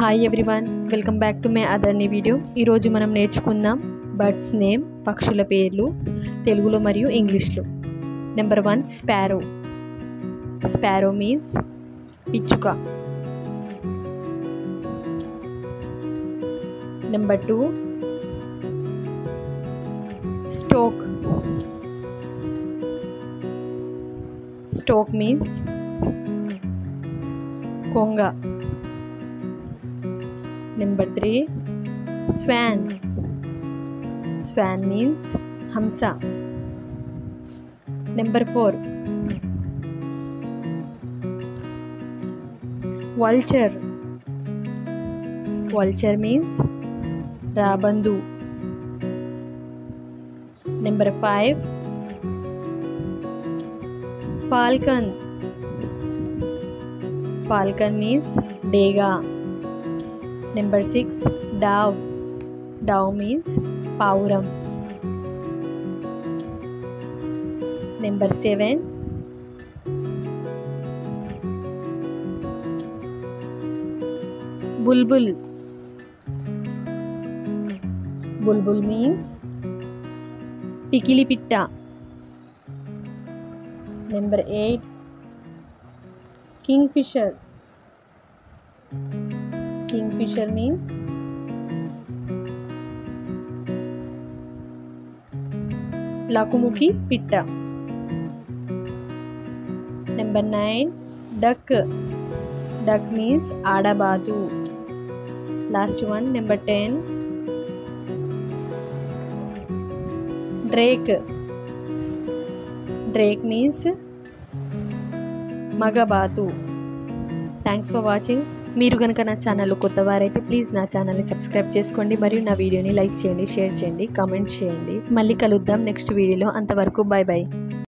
Hi everyone, welcome back to my other new video. ఈరోజు మనం నేర్చుకుందాం బర్డ్స్ నేమ్, పక్షుల పేర్లు తెలుగులో మరియు ఇంగ్లీష్లో. Number 1 sparrow. స్పారో మీన్స్ పిచ్చుక. Number 2 stroke. స్టోక్ మీన్స్ కొంగ. Number 3 swan. Swan means hamsa. Number 4 vulture. Vulture means rabandu. Number 5 falcon. Falcon means dega. Number 6 dove. Dove means pauram. Number 7 bulbul. Bulbul means pikili pitta. Number 8 kingfisher. Kingfisher means lakumuki pitta. Number 9 duck. Duck means adabadu. Last one, number 10 drake. Drake means magabatu. Thanks for watching. మీరు కనుక నా ఛానల్లో కొత్తవారైతే please నా ఛానల్ని subscribe చేసుకోండి మరియు నా వీడియోని లైక్ చేయండి, షేర్ చేయండి, కామెంట్ చేయండి. మళ్ళీ కలుద్దాం నెక్స్ట్ వీడియోలో. అంతవరకు బాయ్ బాయ్.